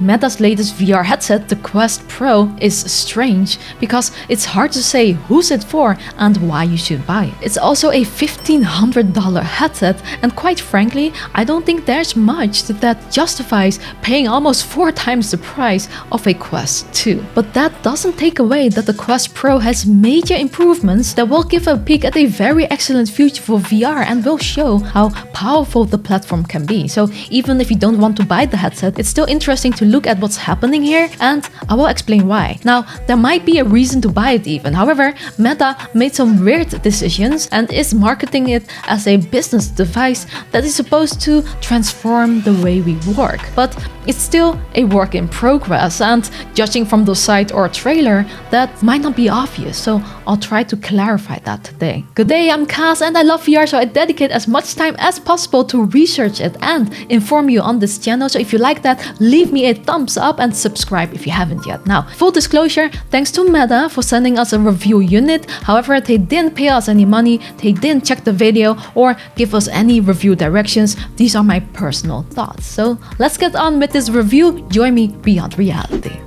Meta's latest VR headset, the Quest Pro, is strange because it's hard to say who's it for and why you should buy it. It's also a $1,500 headset, and quite frankly, I don't think there's much that justifies paying almost 4 times the price of a Quest 2. But that doesn't take away that the Quest Pro has major improvements that will give a peek at a very excellent future for VR and will show how powerful the platform can be. So even if you don't want to buy the headset, it's still interesting to look at what's happening here, and I will explain why. Now, there might be a reason to buy it even. However, Meta made some weird decisions and is marketing it as a business device that is supposed to transform the way we work. But it's still a work in progress, and judging from the site or trailer, that might not be obvious, so I'll try to clarify that today. Good day, I'm Kaz and I love VR, so I dedicate as much time as possible to research it and inform you on this channel. So if you like that, leave me a thumbs up and subscribe if you haven't yet. Now, full disclosure, thanks to Meta for sending us a review unit. However, they didn't pay us any money, they didn't check the video or give us any review directions. These are my personal thoughts. So let's get on with this review. Join me beyond reality.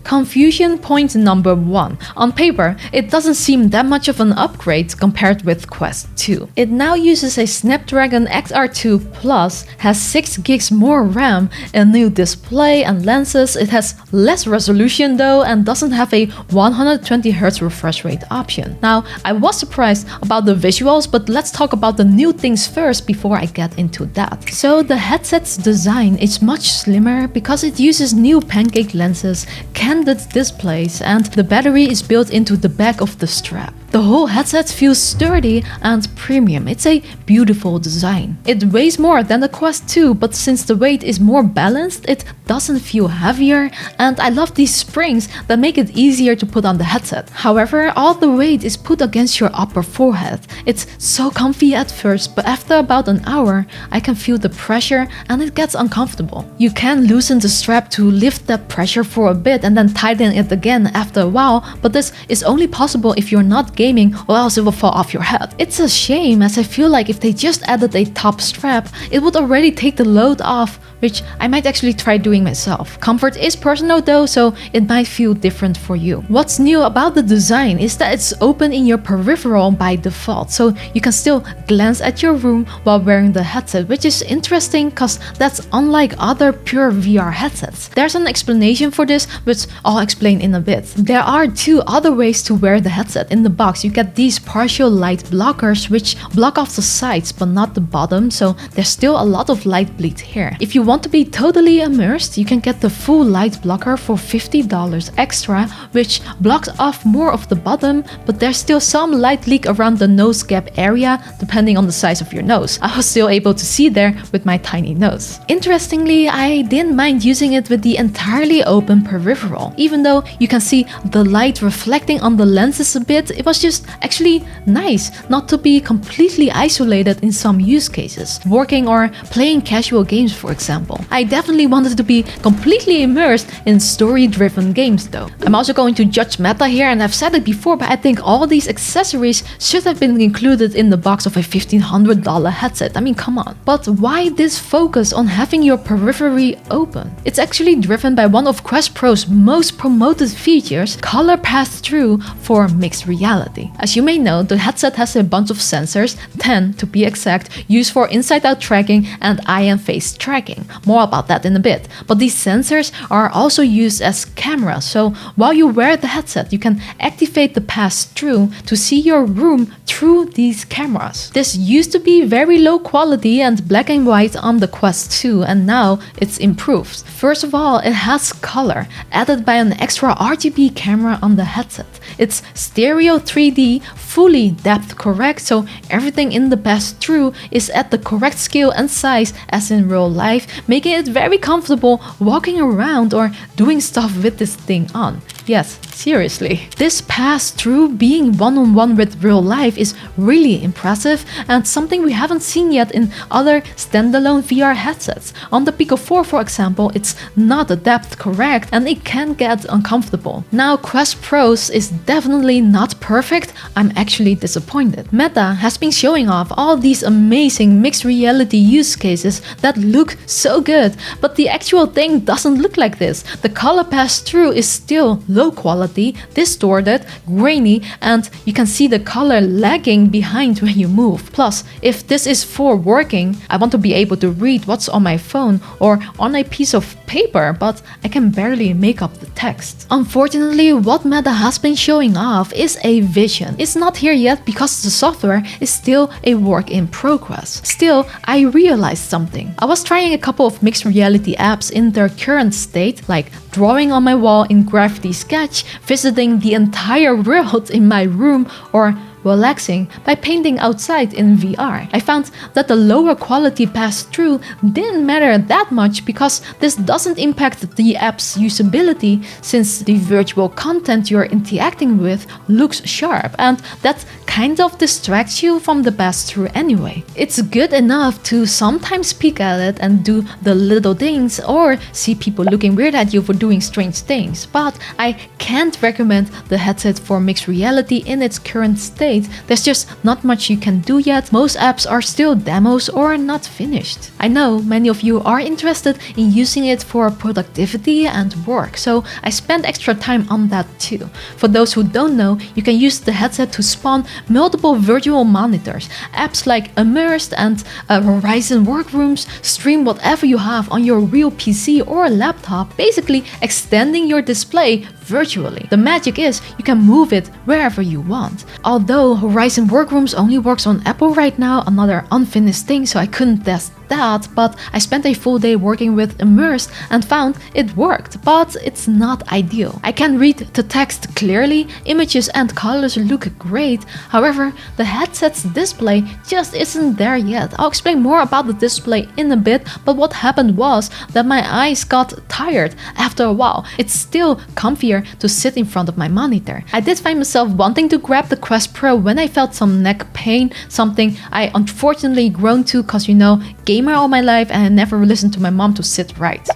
Confusion point number 1. On paper, it doesn't seem that much of an upgrade compared with Quest 2. It now uses a Snapdragon XR2 Plus, has 6 gigs more RAM, a new display and lenses. It has less resolution though and doesn't have a 120Hz refresh rate option. Now, I was surprised about the visuals, but let's talk about the new things first before I get into that. So the headset's design is much slimmer because it uses new pancake lenses, candid displays, and the battery is built into the back of the strap. The whole headset feels sturdy and premium. It's a beautiful design. It weighs more than the Quest 2, but since the weight is more balanced, it doesn't feel heavier, and I love these springs that make it easier to put on the headset. However, all the weight is put against your upper forehead. It's so comfy at first, but after about an hour, I can feel the pressure and it gets uncomfortable. You can loosen the strap to lift that pressure for a bit and then tighten it again after a while, but this is only possible if you're not gaming or else it will fall off your head. It's a shame, as I feel like if they just added a top strap, it would already take the load off, which I might actually try doing myself. Comfort is personal though, so it might feel different for you. What's new about the design is that it's open in your peripheral by default, so you can still glance at your room while wearing the headset, which is interesting because that's unlike other pure VR headsets. There's an explanation for this, which I'll explain in a bit. There are 2 other ways to wear the headset. In the box, you get these partial light blockers which block off the sides but not the bottom, so there's still a lot of light bleed here. If you want to be totally immersed, you can get the full light blocker for $50 extra, which blocks off more of the bottom, but there's still some light leak around the nose gap area depending on the size of your nose. I was still able to see there with my tiny nose. Interestingly, I didn't mind using it with the entirely open peripheral. Even though you can see the light reflecting on the lenses a bit, it was just actually nice not to be completely isolated in some use cases, working or playing casual games for example. I definitely wanted to be completely immersed in story-driven games though. I'm also going to judge Meta here, and I've said it before, but I think all these accessories should have been included in the box of a $1,500 headset. I mean, come on. But why this focus on having your periphery open? It's actually driven by one of Quest Pro's most promoted features, color pass-through for mixed reality. As you may know, the headset has a bunch of sensors, 10 to be exact, used for inside-out tracking and eye and face tracking. More about that in a bit. But these sensors are also used as cameras, so while you wear the headset, you can activate the pass-through to see your room through these cameras. This used to be very low quality and black and white on the Quest 2, and now it's improved. First of all, it has color, added by an extra RGB camera on the headset. It's stereo 3D, fully depth correct, so everything in the pass-through is at the correct scale and size as in real life, making it very comfortable walking around or doing stuff with this thing on. Yes, seriously. This pass-through being one-on-one with real life is really impressive and something we haven't seen yet in other standalone VR headsets. On the Pico 4, for example, it's not depth correct and it can get uncomfortable. Now, Quest Pro's is definitely not perfect. I'm actually disappointed. Meta has been showing off all these amazing mixed reality use cases that look so good, but the actual thing doesn't look like this. The color pass-through is still low quality, distorted, grainy, and you can see the color lagging behind when you move. Plus, if this is for working, I want to be able to read what's on my phone or on a piece of paper, but I can barely make up the text. Unfortunately, what Meta has been showing off is a vision. It's not here yet because the software is still a work in progress. Still, I realized something. I was trying a couple of mixed reality apps in their current state, like drawing on my wall in Gravity Sketch, visiting the entire world in my room, or relaxing by painting outside in VR. I found that the lower quality pass-through didn't matter that much because this doesn't impact the app's usability since the virtual content you're interacting with looks sharp, and that kind of distracts you from the pass-through anyway. It's good enough to sometimes peek at it and do the little things or see people looking weird at you for doing strange things, but I can't recommend the headset for mixed reality in its current state. There's just not much you can do yet. Most apps are still demos or not finished. I know many of you are interested in using it for productivity and work, so I spent extra time on that too. For those who don't know, you can use the headset to spawn multiple virtual monitors. Apps like Immersed and Horizon Workrooms stream whatever you have on your real PC or laptop, basically extending your display virtually. The magic is you can move it wherever you want. Although Horizon Workrooms only works on Apple right now, another unfinished thing, so I couldn't test that, but I spent a full day working with Immersed and found it worked, but it's not ideal. I can read the text clearly, images and colors look great, however, the headset's display just isn't there yet. I'll explain more about the display in a bit, but what happened was that my eyes got tired after a while. It's still comfier to sit in front of my monitor. I did find myself wanting to grab the Quest Pro when I felt some neck pain, something I unfortunately grown to cause gamer all my life and I never listened to my mom to sit right.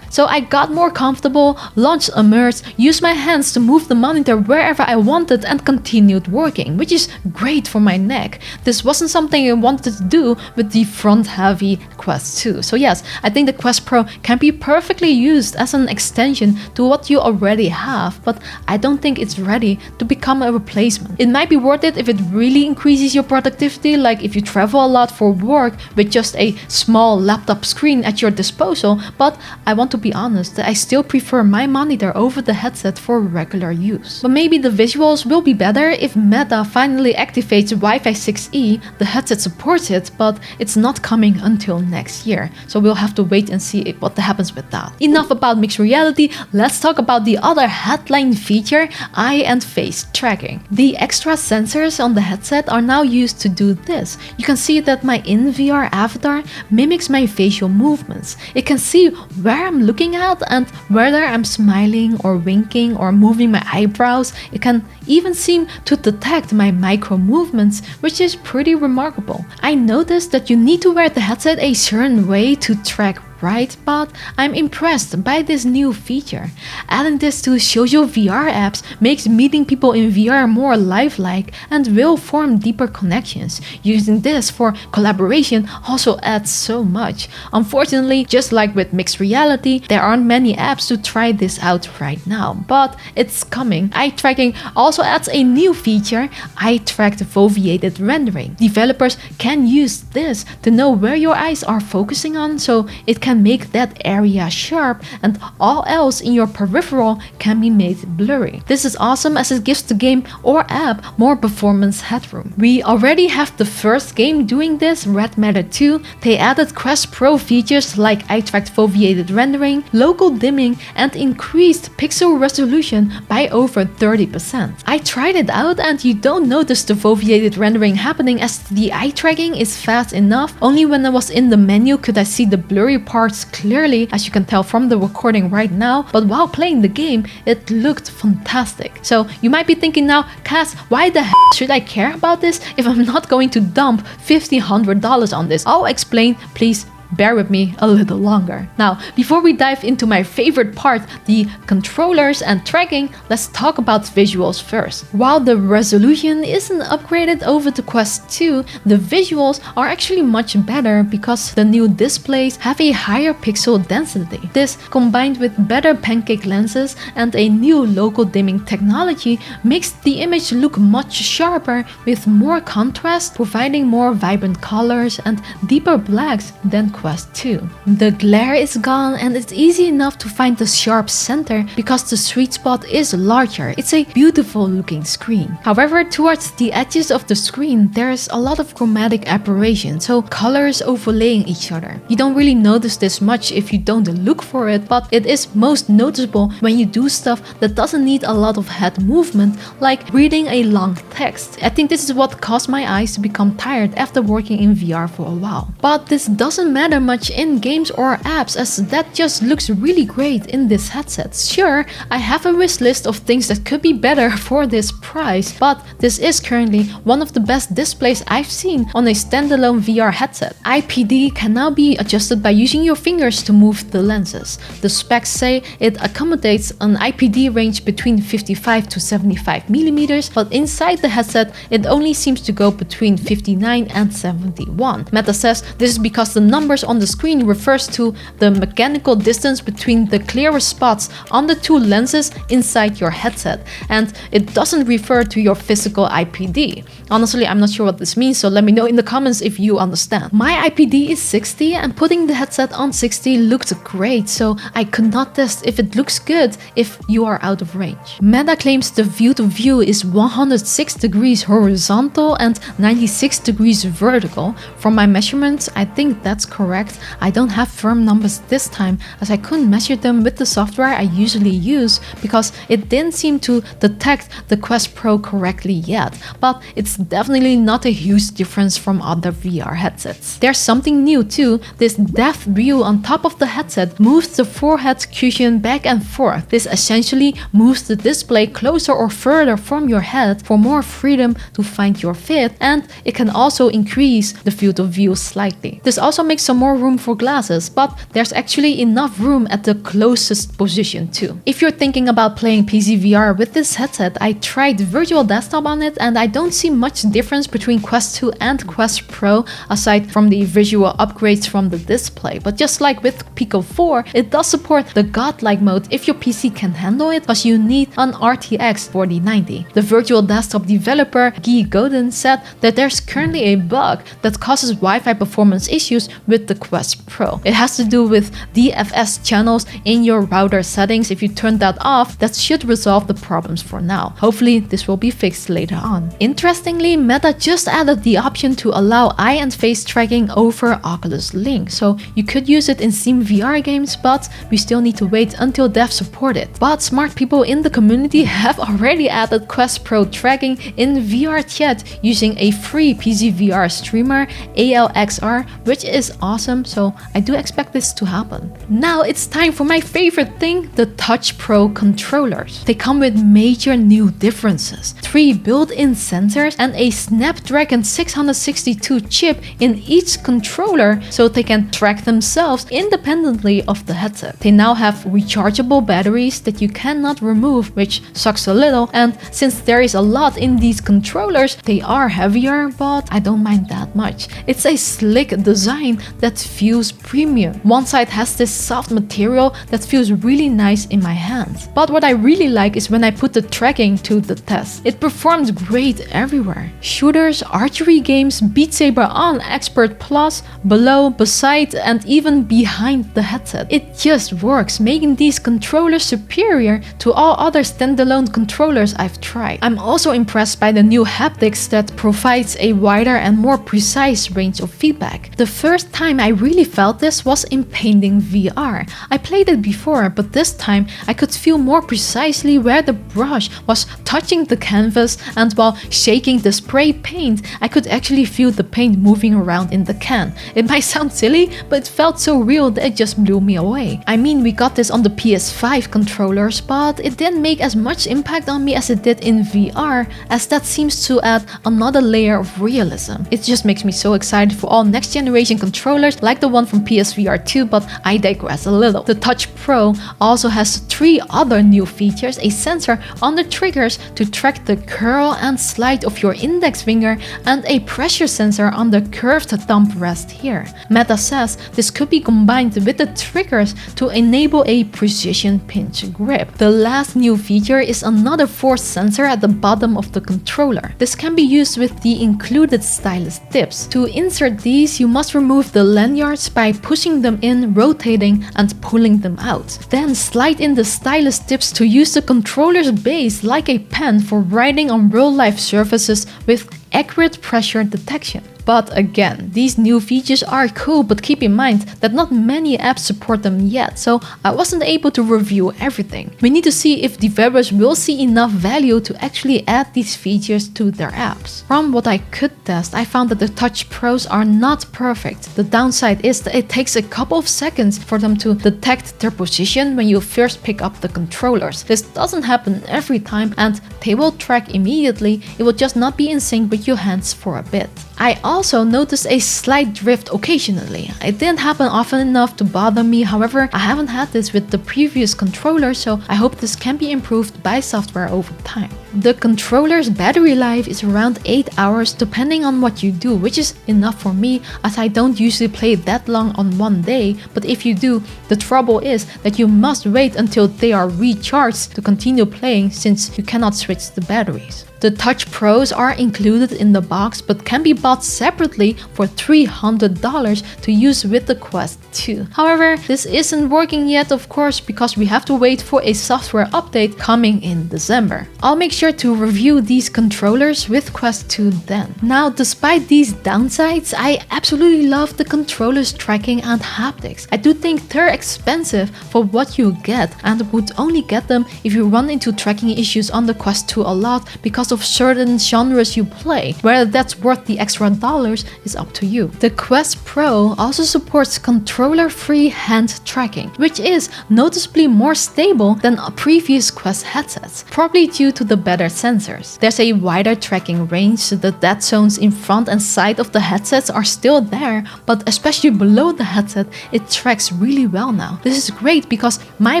So I got more comfortable, launched Immersed, used my hands to move the monitor wherever I wanted and continued working, which is great for my neck. This wasn't something I wanted to do with the front-heavy Quest 2. So yes, I think the Quest Pro can be perfectly used as an extension to what you already have, but I don't think it's ready to become a replacement. It might be worth it if it really increases your productivity, like if you travel a lot for work with just a small laptop screen at your disposal, but I want to be honest that I still prefer my monitor over the headset for regular use. But maybe the visuals will be better if Meta finally activates Wi-Fi 6E. The headset supports it, but it's not coming until next year, so we'll have to wait and see what happens with that. Enough about mixed reality, let's talk about the other headline feature, eye and face tracking. The extra sensors on the headset are now used to do this. You can see that my in-VR avatar mimics my facial movements. It can see where I'm looking at and whether I'm smiling or winking or moving my eyebrows. It can even seem to detect my micro movements, which is pretty remarkable. I noticed that you need to wear the headset a certain way to track right, but I'm impressed by this new feature. Adding this to social VR apps makes meeting people in VR more lifelike and will form deeper connections. Using this for collaboration also adds so much. Unfortunately, just like with mixed reality, there aren't many apps to try this out right now, but it's coming. Eye tracking also adds a new feature, eye-tracked foveated rendering. Developers can use this to know where your eyes are focusing on, so it can make that area sharp and all else in your peripheral can be made blurry. This is awesome as it gives the game or app more performance headroom. We already have the first game doing this, Red Matter 2. They added Quest Pro features like eye-tracked foveated rendering, local dimming, and increased pixel resolution by over 30%. I tried it out and you don't notice the foveated rendering happening as the eye tracking is fast enough. Only when I was in the menu could I see the blurry parts clearly, as you can tell from the recording right now, but while playing the game, it looked fantastic. So you might be thinking now, Cass, why the hell should I care about this if I'm not going to dump $1,500 on this? I'll explain, please bear with me a little longer. Now, before we dive into my favorite part, the controllers and tracking, let's talk about visuals first. While the resolution isn't upgraded over the Quest 2, the visuals are actually much better because the new displays have a higher pixel density. This, combined with better pancake lenses and a new local dimming technology, makes the image look much sharper with more contrast, providing more vibrant colors and deeper blacks than Quest 2. The glare is gone and it's easy enough to find the sharp center because the sweet spot is larger. It's a beautiful looking screen. However, towards the edges of the screen, there's a lot of chromatic aberration, so colors overlaying each other. You don't really notice this much if you don't look for it, but it is most noticeable when you do stuff that doesn't need a lot of head movement, like reading a long text. I think this is what caused my eyes to become tired after working in VR for a while. But this doesn't matter much in games or apps, as that just looks really great in this headset. Sure, I have a wish list of things that could be better for this price, but this is currently one of the best displays I've seen on a standalone VR headset. IPD can now be adjusted by using your fingers to move the lenses. The specs say it accommodates an IPD range between 55 to 75 millimeters, but inside the headset it only seems to go between 59 and 71. Meta says this is because the numbers on the screen refers to the mechanical distance between the clearest spots on the two lenses inside your headset, and it doesn't refer to your physical IPD. Honestly, I'm not sure what this means, so let me know in the comments if you understand. My IPD is 60 and putting the headset on 60 looked great, so I could not test if it looks good if you are out of range. Meta claims the view to view is 106 degrees horizontal and 96 degrees vertical. From my measurements, I think that's correct. I don't have firm numbers this time as I couldn't measure them with the software I usually use because it didn't seem to detect the Quest Pro correctly yet, but it's definitely not a huge difference from other VR headsets. There's something new too. This depth view on top of the headset moves the forehead cushion back and forth. This essentially moves the display closer or further from your head for more freedom to find your fit, and it can also increase the field of view slightly. This also makes some more room for glasses, but there's actually enough room at the closest position too. If you're thinking about playing PC VR with this headset, I tried virtual desktop on it and I don't see much difference between Quest 2 and Quest Pro aside from the visual upgrades from the display. But just like with Pico 4, it does support the godlike mode if your PC can handle it, but you need an RTX 4090. The virtual desktop developer Guy Godin said that there's currently a bug that causes Wi-Fi performance issues with the Quest Pro. It has to do with DFS channels in your router settings. If you turn that off, that should resolve the problems for now. Hopefully this will be fixed later on. Interestingly, Meta just added the option to allow eye and face tracking over Oculus Link, so you could use it in Steam VR games, but we still need to wait until devs support it. But smart people in the community have already added Quest Pro tracking in VR chat using a free PC VR streamer, ALXR, which is awesome, so I do expect this to happen. Now it's time for my favorite thing, the Touch Pro controllers. They come with major new differences. 3 built-in sensors and a Snapdragon 662 chip in each controller so they can track themselves independently of the headset. They now have rechargeable batteries that you cannot remove, which sucks a little, and since there is a lot in these controllers, they are heavier, but I don't mind that much. It's a slick design that feels premium. One side has this soft material that feels really nice in my hands. But what I really like is when I put the tracking to the test. It performs great everywhere. Shooters, archery games, Beat Saber on Expert Plus, below, beside, and even behind the headset. It just works, making these controllers superior to all other standalone controllers I've tried. I'm also impressed by the new haptics that provides a wider and more precise range of feedback. The first time time I really felt this was in painting VR. I played it before, but this time I could feel more precisely where the brush was touching the canvas, and while shaking the spray paint, I could actually feel the paint moving around in the can. It might sound silly, but it felt so real that it just blew me away. I mean, we got this on the PS5 controllers, but it didn't make as much impact on me as it did in VR, as that seems to add another layer of realism. It just makes me so excited for all next generation controllers like the one from PSVR 2, but I digress a little. The Touch Pro also has 3 other new features: a sensor on the triggers to track the curl and slide of your index finger, and a pressure sensor on the curved thumb rest here. Meta says this could be combined with the triggers to enable a precision pinch grip. The last new feature is another force sensor at the bottom of the controller. This can be used with the included stylus tips. To insert these, you must remove the lanyards by pushing them in, rotating, and pulling them out. Then slide in the stylus tips to use the controller's base like a pen for writing on real-life surfaces with accurate pressure detection. But again, these new features are cool, but keep in mind that not many apps support them yet, so I wasn't able to review everything. We need to see if developers will see enough value to actually add these features to their apps. From what I could test, I found that the Touch Pros are not perfect. The downside is that it takes a couple of seconds for them to detect their position when you first pick up the controllers. This doesn't happen every time, and they will track immediately. It will just not be in sync with your hands for a bit. I also noticed a slight drift occasionally. It didn't happen often enough to bother me, however, I haven't had this with the previous controller, so I hope this can be improved by software over time. The controller's battery life is around 8 hours depending on what you do, which is enough for me as I don't usually play that long on one day, but if you do, the trouble is that you must wait until they are recharged to continue playing since you cannot switch the batteries. The Touch Pros are included in the box but can be bought separately for $300 to use with the Quest 2. However, this isn't working yet, of course, because we have to wait for a software update coming in December. I'll make sure to review these controllers with Quest 2 then. Now, despite these downsides, I absolutely love the controller's tracking and haptics. I do think they're expensive for what you get, and would only get them if you run into tracking issues on the Quest 2 a lot because of certain genres you play. Whether that's worth the extra dollars is up to you. The Quest Pro also supports controller-free hand tracking, which is noticeably more stable than previous Quest headsets, probably due to the better sensors. There's a wider tracking range, so the dead zones in front and side of the headsets are still there, but especially below the headset, it tracks really well now. This is great because my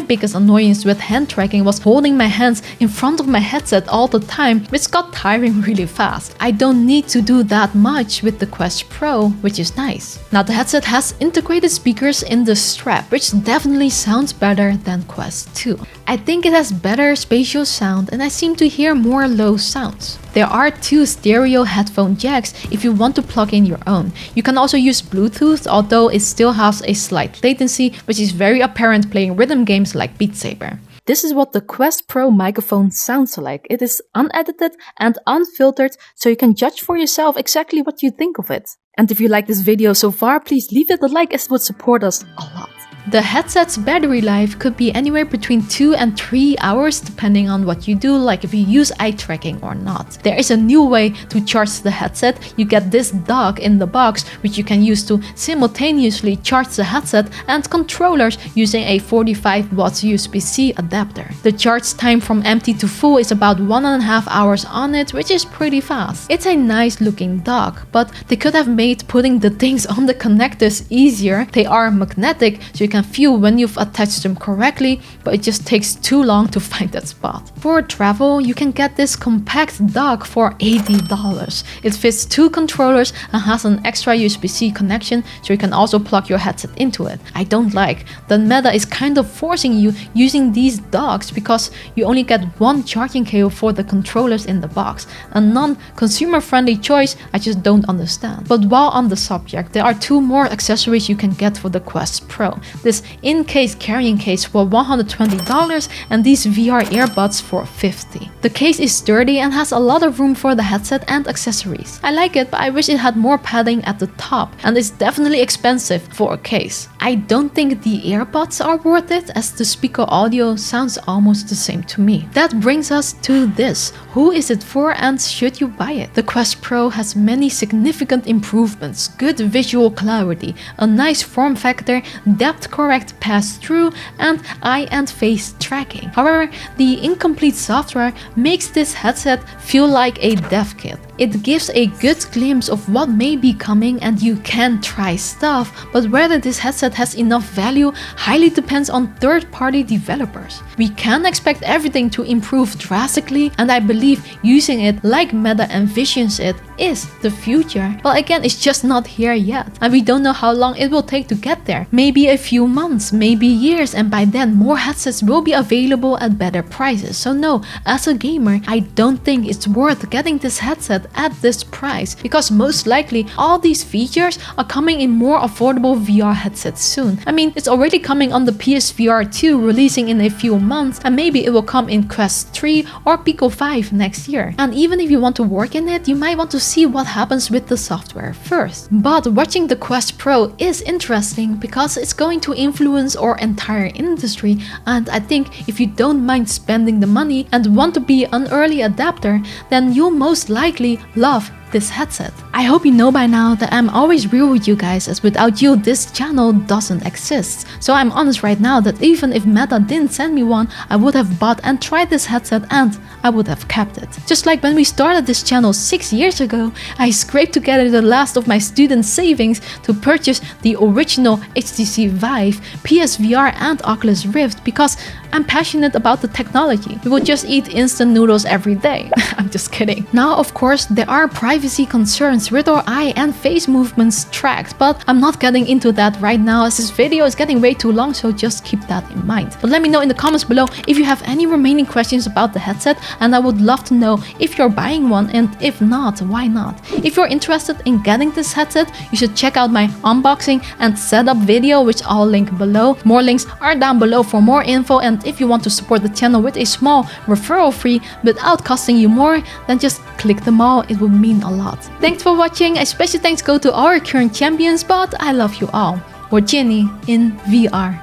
biggest annoyance with hand tracking was holding my hands in front of my headset all the time, which got tiring really fast. I don't need to do that much with the Quest Pro, which is nice. Now, the headset has integrated speakers in the strap, which definitely sounds better than Quest 2. I think it has better spatial sound, and I seem to hear more low sounds. There are 2 stereo headphone jacks if you want to plug in your own. You can also use Bluetooth, although it still has a slight latency, which is very apparent playing rhythm games like Beat Saber. This is what the Quest Pro microphone sounds like. It is unedited and unfiltered, so you can judge for yourself exactly what you think of it. And if you like this video so far, please leave it a like as it would support us a lot. The headset's battery life could be anywhere between 2 and 3 hours depending on what you do, like if you use eye tracking or not. There is a new way to charge the headset. You get this dock in the box, which you can use to simultaneously charge the headset and controllers using a 45 watts USB-C adapter. The charge time from empty to full is about 1.5 hours on it, which is pretty fast. It's a nice looking dock, but they could have made putting the things on the connectors easier. They are magnetic, so you can feel when you've attached them correctly, but it just takes too long to find that spot. For travel, you can get this compact dock for $80. It fits 2 controllers and has an extra USB-C connection, so you can also plug your headset into it. I don't like that Meta is kind of forcing you using these docks because you only get 1 charging cable for the controllers in the box. A non-consumer friendly choice I just don't understand. But while on the subject, there are 2 more accessories you can get for the Quest Pro. this in-case carrying case for $120 and these VR earbuds for $50. The case is sturdy and has a lot of room for the headset and accessories. I like it, but I wish it had more padding at the top, and it's definitely expensive for a case. I don't think the earbuds are worth it, as the speaker audio sounds almost the same to me. That brings us to this. Who is it for and should you buy it? The Quest Pro has many significant improvements, good visual clarity, a nice form factor, depth-correct pass-through, and eye and face tracking. However, the incomplete software makes this headset feel like a dev kit. It gives a good glimpse of what may be coming and you can try stuff, but whether this headset has enough value highly depends on third-party developers. We can expect everything to improve drastically, and I believe using it like Meta envisions it is the future. But again, it's just not here yet, and we don't know how long it will take to get there. Maybe a few months, maybe years, and by then more headsets will be available at better prices. So no, as a gamer, I don't think it's worth getting this headset at this price, because most likely all these features are coming in more affordable VR headsets soon. I mean, it's already coming on the PSVR 2 releasing in a few months, and maybe it will come in Quest 3 or Pico 5 next year. And even if you want to work in it, you might want to see what happens with the software first. But watching the Quest Pro is interesting because it's going to influence our entire industry, and I think if you don't mind spending the money and want to be an early adapter, then you'll most likely love this headset. I hope you know by now that I'm always real with you guys, as without you this channel doesn't exist. So I'm honest right now that even if Meta didn't send me one, I would have bought and tried this headset and I would have kept it. Just like when we started this channel 6 years ago, I scraped together the last of my student savings to purchase the original HTC Vive, PSVR and Oculus Rift because I'm passionate about the technology. We would just eat instant noodles every day. I'm just kidding. Now, of course, there are privacy concerns with our eye and face movements tracked, but I'm not getting into that right now as this video is getting way too long, so just keep that in mind. But let me know in the comments below if you have any remaining questions about the headset, and I would love to know if you're buying one, and if not, why not? If you're interested in getting this headset, you should check out my unboxing and setup video, which I'll link below. More links are down below for more info, and if you want to support the channel with a small referral fee without costing you more, then just click them all. It would mean a lot. Thanks for watching. A special thanks go to our current champions, but I love you all. 我见你 in VR.